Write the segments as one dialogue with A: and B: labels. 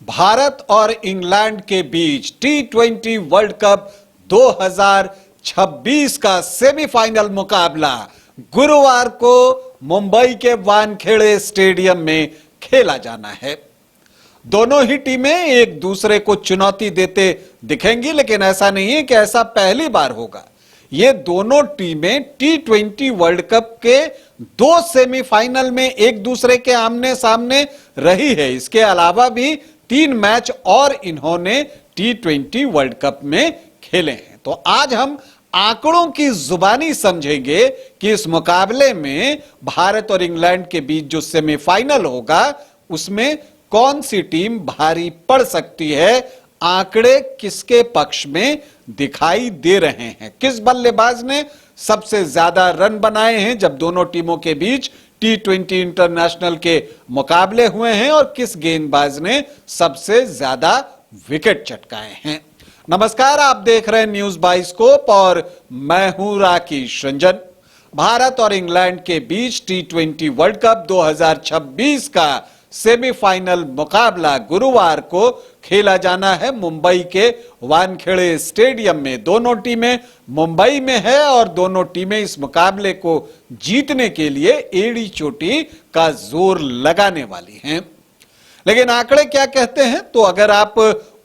A: भारत और इंग्लैंड के बीच टी20 world cup 2026 का सेमीफाइनल मुकाबला गुरुवार को मुंबई के वानखेड़े स्टेडियम में खेला जाना है। दोनों ही टीमें एक दूसरे को चुनौती देते दिखेंगी, लेकिन ऐसा नहीं है कि ऐसा पहली बार होगा। ये दोनों टीमें टी20 वर्ल्ड कप के दो सेमीफाइनल में एक दूसरे के आमने सामने रही है। इसके अलावा भी 3 मैच और इन्होंने टी20 वर्ल्ड कप में खेले हैं। तो आज हम आंकड़ों की जुबानी समझेंगे कि इस मुकाबले में भारत और इंग्लैंड के बीच जो सेमीफाइनल होगा उसमें कौन सी टीम भारी पड़ सकती है, आंकड़े किसके पक्ष में दिखाई दे रहे हैं, किस बल्लेबाज ने सबसे ज्यादा रन बनाए हैं जब दोनों टीमों के बीच टी20 इंटरनेशनल के मुकाबले हुए हैं, और किस गेंदबाज ने सबसे ज्यादा विकेट चटकाए हैं। नमस्कार, आप देख रहे हैं न्यूज बाइस्कोप और मैं हूं राकेश रंजन। भारत और इंग्लैंड के बीच टी20 वर्ल्ड कप 2026 का सेमीफाइनल मुकाबला गुरुवार को खेला जाना है मुंबई के वानखेड़े स्टेडियम में। दोनों टीमें मुंबई में है और दोनों टीमें इस मुकाबले को जीतने के लिए एड़ी चोटी का जोर लगाने वाली हैं। लेकिन आंकड़े क्या कहते हैं? तो अगर आप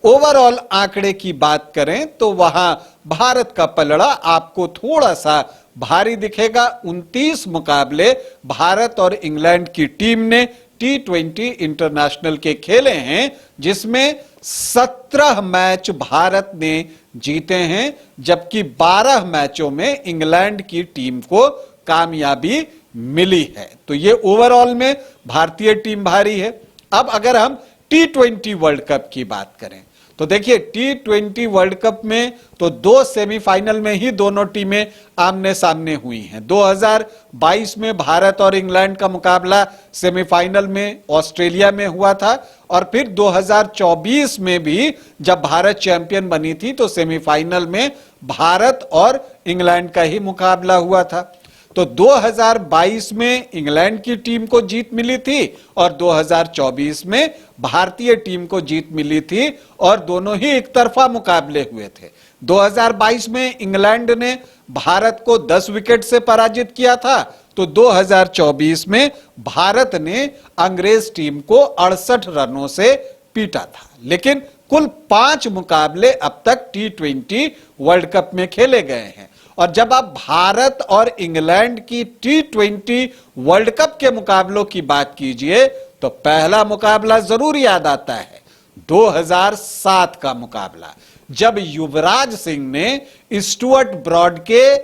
A: ओवरऑल आंकड़े की बात करें तो वहां भारत का पलड़ा आपको थोड़ा सा भारी दिखेगा। 29 मुकाबले भारत और इंग्लैंड की टीम ने टी20 इंटरनेशनल के खेले हैं, जिसमें 17 मैच भारत ने जीते हैं, जबकि 12 मैचों में इंग्लैंड की टीम को कामयाबी मिली है। तो ये ओवरऑल में भारतीय टीम भारी है। अब अगर हम टी20 वर्ल्ड कप की बात करें तो देखिए, टी20 वर्ल्ड कप में तो 2 सेमीफाइनल में ही दोनों टीमें आमने सामने हुई हैं। 2022 में भारत और इंग्लैंड का मुकाबला सेमीफाइनल में ऑस्ट्रेलिया में हुआ था, और फिर 2024 में भी जब भारत चैंपियन बनी थी तो सेमीफाइनल में भारत और इंग्लैंड का ही मुकाबला हुआ था। तो 2022 में इंग्लैंड की टीम को जीत मिली थी और 2024 में भारतीय टीम को जीत मिली थी, और दोनों ही एक तरफा मुकाबले हुए थे। 2022 में इंग्लैंड ने भारत को 10 विकेट से पराजित किया था, तो 2024 में भारत ने अंग्रेज टीम को 68 रनों से पीटा था। लेकिन कुल 5 मुकाबले अब तक टी20 वर्ल्ड कप में खेले गए हैं, और जब आप भारत और इंग्लैंड की टी20 वर्ल्ड कप के मुकाबलों की बात कीजिए तो पहला मुकाबला जरूर याद आता है, 2007 का मुकाबला, जब युवराज सिंह ने स्टुअर्ट ब्रॉड के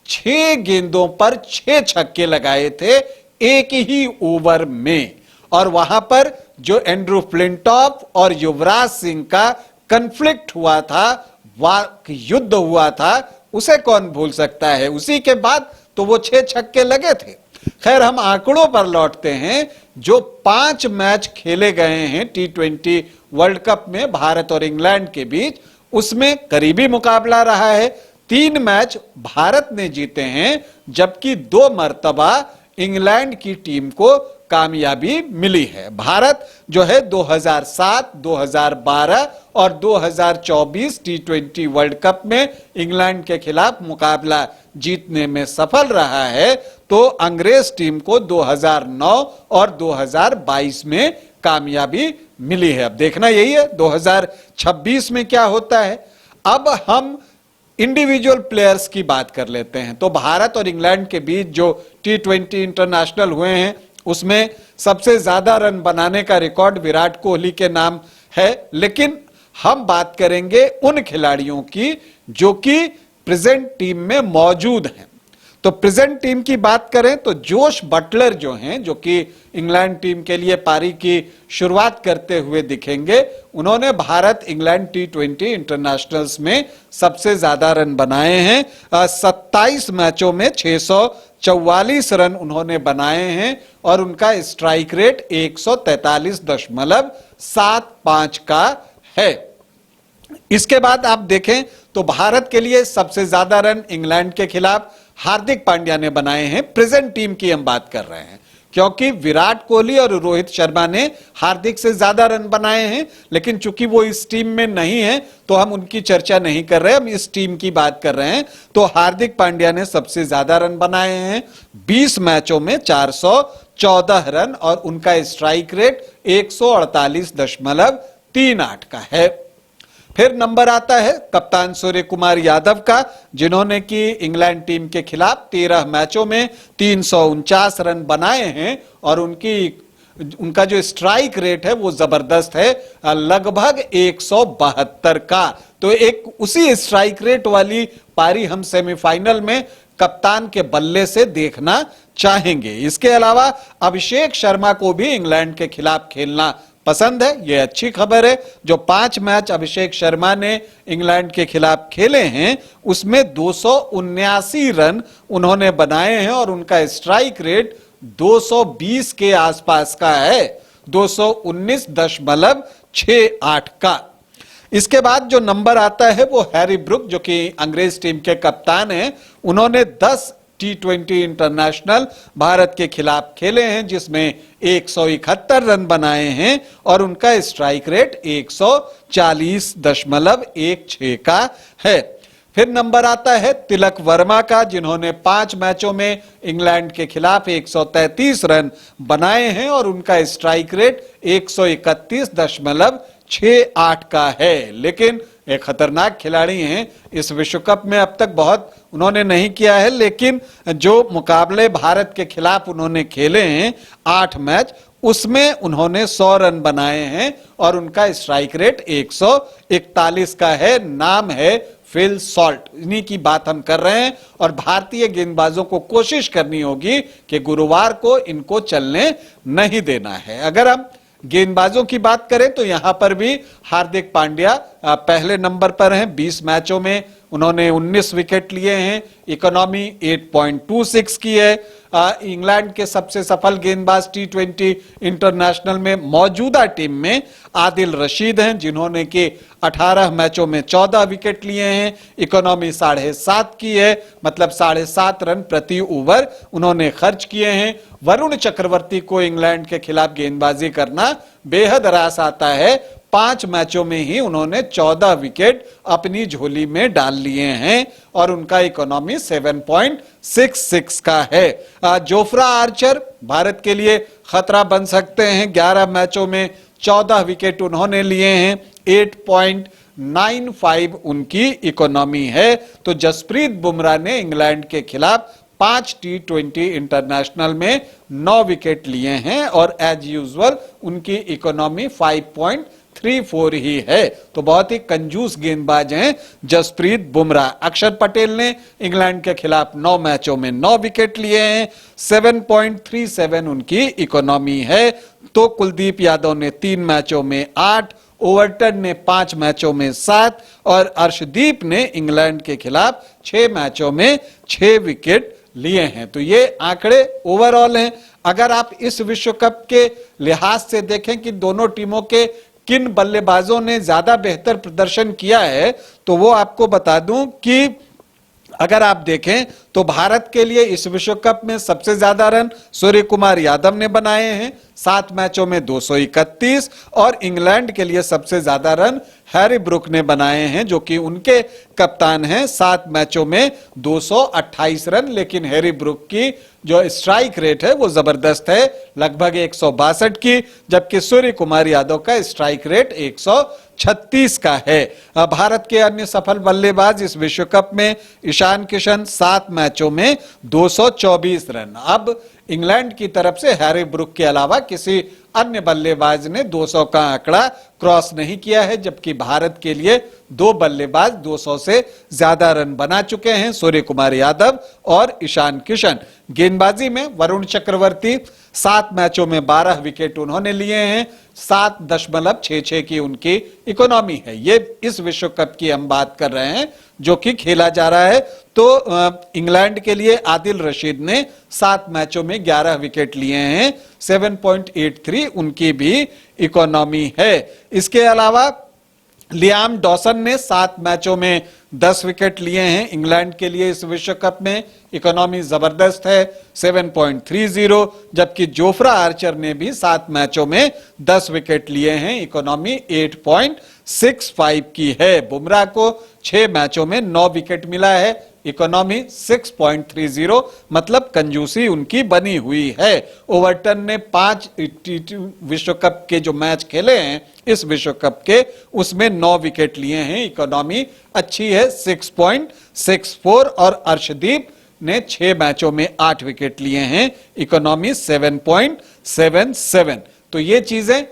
A: 6 गेंदों पर 6 छक्के लगाए थे एक ही ओवर में, और वहां पर जो एंड्रू फ्लिंटॉफ और युवराज सिंह का कन्फ्लिक्ट हुआ था, वाक युद्ध हुआ था, उसे कौन भूल सकता है। उसी के बाद तो वो 6 छक्के लगे थे। खैर, हम आंकड़ों पर लौटते हैं। जो 5 मैच खेले गए हैं टी20 वर्ल्ड कप में भारत और इंग्लैंड के बीच, उसमें करीबी मुकाबला रहा है। 3 मैच भारत ने जीते हैं, जबकि 2 मर्तबा इंग्लैंड की टीम को कामयाबी मिली है। भारत जो है 2007, 2012 और 2024 टी20 वर्ल्ड कप में इंग्लैंड के खिलाफ मुकाबला जीतने में सफल रहा है, तो अंग्रेज टीम को 2009 और 2022 में कामयाबी मिली है। अब देखना यही है 2026 में क्या होता है। अब हम इंडिविजुअल प्लेयर्स की बात कर लेते हैं। तो भारत और इंग्लैंड के बीच जो टी20 इंटरनेशनल हुए हैं उसमें सबसे ज्यादा रन बनाने का रिकॉर्ड विराट कोहली के नाम है, लेकिन हम बात करेंगे उन खिलाड़ियों की जो कि प्रेजेंट टीम में मौजूद हैं। तो प्रेजेंट टीम की बात करें तो जोश बटलर जो हैं, जो कि इंग्लैंड टीम के लिए पारी की शुरुआत करते हुए दिखेंगे, उन्होंने भारत इंग्लैंड टी20 इंटरनेशनल्स में सबसे ज्यादा रन बनाए हैं। 27 मैचों में 644 रन उन्होंने बनाए हैं, और उनका स्ट्राइक रेट 143.75 का है। इसके बाद आप देखें तो भारत के लिए सबसे ज्यादा रन इंग्लैंड के खिलाफ हार्दिक पांड्या ने बनाए हैं। प्रेजेंट टीम की हम बात कर रहे हैं, क्योंकि विराट कोहली और रोहित शर्मा ने हार्दिक से ज्यादा रन बनाए हैं, लेकिन चूंकि वो इस टीम में नहीं है तो हम उनकी चर्चा नहीं कर रहे, हम इस टीम की बात कर रहे हैं। तो हार्दिक पांड्या ने सबसे ज्यादा रन बनाए हैं, 20 मैचों में 414 रन, और उनका स्ट्राइक रेट 148.38 का है। फिर नंबर आता है कप्तान सूर्य कुमार यादव का, जिन्होंने कि इंग्लैंड टीम के खिलाफ 13 मैचों में 349 रन बनाए हैं, और उनका जो स्ट्राइक रेट है वो जबरदस्त है, लगभग 172 का। तो एक उसी स्ट्राइक रेट वाली पारी हम सेमीफाइनल में कप्तान के बल्ले से देखना चाहेंगे। इसके अलावा अभिषेक शर्मा को भी इंग्लैंड के खिलाफ खेलना पसंद है, यह अच्छी खबर है। जो 5 मैच अभिषेक शर्मा ने इंग्लैंड के खिलाफ खेले हैं उसमें 279 रन उन्होंने बनाए हैं, और उनका स्ट्राइक रेट 220 के आसपास का है, 219.68 का। इसके बाद जो नंबर आता है वो हैरी ब्रुक, जो कि अंग्रेज टीम के कप्तान हैं, उन्होंने 10 T20 इंटरनेशनल भारत के खिलाफ खेले हैं, जिसमें 171 रन बनाए हैं, और उनका स्ट्राइक रेट 140.16 का है। फिर नंबर आता है तिलक वर्मा का, जिन्होंने 5 मैचों में इंग्लैंड के खिलाफ 133 रन बनाए हैं, और उनका स्ट्राइक रेट 131.68 का है। लेकिन एक खतरनाक खिलाड़ी हैं, इस विश्व कप में अब तक बहुत उन्होंने नहीं किया है, लेकिन जो मुकाबले भारत के खिलाफ उन्होंने खेले हैं 8 मैच, उसमें उन्होंने 100 रन बनाए हैं, और उनका स्ट्राइक रेट 141 का है। नाम है फिल सॉल्ट, इन्हीं की बात हम कर रहे हैं, और भारतीय गेंदबाजों को कोशिश करनी होगी कि गुरुवार को इनको चलने नहीं देना है। अगर हम गेंदबाजों की बात करें तो यहां पर भी हार्दिक पांड्या पहले नंबर पर हैं, 20 मैचों में उन्होंने 19 विकेट लिए हैं, इकोनॉमी 8.26 की है। इंग्लैंड के सबसे सफल गेंदबाज T20 इंटरनेशनल में मौजूदा टीम में आदिल रशीद हैं, जिन्होंने कि 18 मैचों में 14 विकेट लिए हैं, इकोनॉमी 7.5 की है, मतलब 7.5 रन प्रति ओवर उन्होंने खर्च किए हैं। वरुण चक्रवर्ती को इंग्लैंड के खिलाफ गेंदबाजी करना बेहद रास आता है, 5 मैचों में ही उन्होंने 14 विकेट अपनी झोली में डाल लिए हैं, और उनका इकोनॉमी 7.66 का है। जोफ्रा आर्चर भारत के लिए खतरा बन सकते हैं, 11 मैचों में 14 विकेट उन्होंने लिए हैं, 8.95 उनकी इकोनॉमी है। तो जसप्रीत बुमराह ने इंग्लैंड के खिलाफ 5 T20 इंटरनेशनल में 9 विकेट लिए हैं, और एज यूजुअल उनकी इकोनॉमी 5.34 ही है। तो बहुत ही कंजूस गेंदबाज हैं जसप्रीत बुमराह। अक्षर पटेल ने इंग्लैंड के खिलाफ 9 मैचों में 9 विकेट लिए हैं, 7.37 उनकी इकोनॉमी है। तो कुलदीप यादव ने 3 मैचों में 8, ओवरटन ने 5 मैचों में 7, और अर्शदीप ने इंग्लैंड के खिलाफ 6 मैचों में 6 विकेट लिए हैं। तो ये आंकड़े ओवरऑल हैं। अगर आप इस विश्व कप के लिहाज से देखें कि दोनों टीमों के किन बल्लेबाजों ने ज्यादा बेहतर प्रदर्शन किया है, तो वो आपको बता दूं कि अगर आप देखें तो भारत के लिए इस विश्व कप में सबसे ज्यादा रन सूर्य कुमार यादव ने बनाए हैं, 7 मैचों में 231, और इंग्लैंड के लिए सबसे ज्यादा रन हैरी ब्रुक ने बनाए हैं, जो कि उनके कप्तान हैं, 7 मैचों में 228 रन। लेकिन हैरी ब्रुक की जो स्ट्राइक रेट है वो जबरदस्त है, लगभग 162 की, जबकि सूर्य कुमार यादव का स्ट्राइक रेट 136 का है। भारत के अन्य सफल बल्लेबाज इस विश्व कप में ईशान किशन 7 मैचों में 224 रन। अब इंग्लैंड की तरफ से हैरी ब्रुक के अलावा किसी अन्य बल्लेबाज ने 200 का आंकड़ा क्रॉस नहीं किया है, जबकि भारत के लिए 2 बल्लेबाज 200 से ज्यादा रन बना चुके हैं, सूर्य कुमार यादव और ईशान किशन। गेंदबाजी में वरुण चक्रवर्ती 7 मैचों में 12 विकेट उन्होंने लिए हैं, 7.66 की उनकी इकोनॉमी है। ये इस विश्व कप की हम बात कर रहे हैं जो कि खेला जा रहा है। तो इंग्लैंड के लिए आदिल रशीद ने 7 मैचों में 11 विकेट लिए हैं, 7.83 उनकी भी इकोनॉमी है। इसके अलावा लियाम डॉसन ने 7 मैचों में 10 विकेट लिए हैं इंग्लैंड के लिए इस विश्व कप में। इकोनॉमी जबरदस्त है 7.30, जबकि जोफ्रा आर्चर ने भी 7 मैचों में 10 विकेट लिए हैं, इकोनॉमी 8.65 की है। बुमराह को 6 मैचों में 9 विकेट मिला है, इकोनॉमी 6.30, मतलब कंजूसी उनकी बनी हुई है। ओवर्टन ने 5 विश्व कप के जो मैच खेले हैं इस विश्व कप के, उसमें 9 विकेट लिए हैं, इकोनॉमी अच्छी है 6.64, और अर्शदीप ने 6 मैचों में 8 विकेट लिए हैं, इकोनॉमी 7.77। तो ये चीजें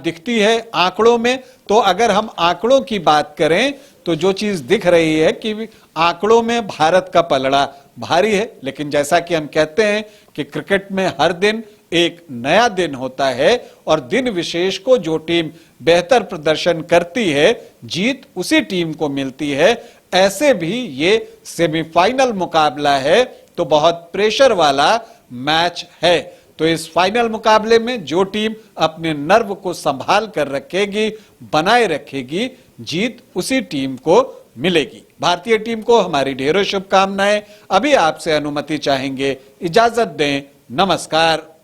A: दिखती है आंकड़ों में। तो अगर हम आंकड़ों की बात करें तो जो चीज दिख रही है कि आंकड़ों में भारत का पलड़ा भारी है, लेकिन जैसा कि हम कहते हैं कि क्रिकेट में हर दिन एक नया दिन होता है और दिन विशेष को जो टीम बेहतर प्रदर्शन करती है जीत उसी टीम को मिलती है। ऐसे भी ये सेमीफाइनल मुकाबला है तो बहुत प्रेशर वाला मैच है। तो इस फाइनल मुकाबले में जो टीम अपने नर्व को संभाल कर रखेगी, बनाए रखेगी, जीत उसी टीम को मिलेगी। भारतीय टीम को हमारी ढेरों शुभकामनाएं। अभी आपसे अनुमति चाहेंगे, इजाजत दें, नमस्कार।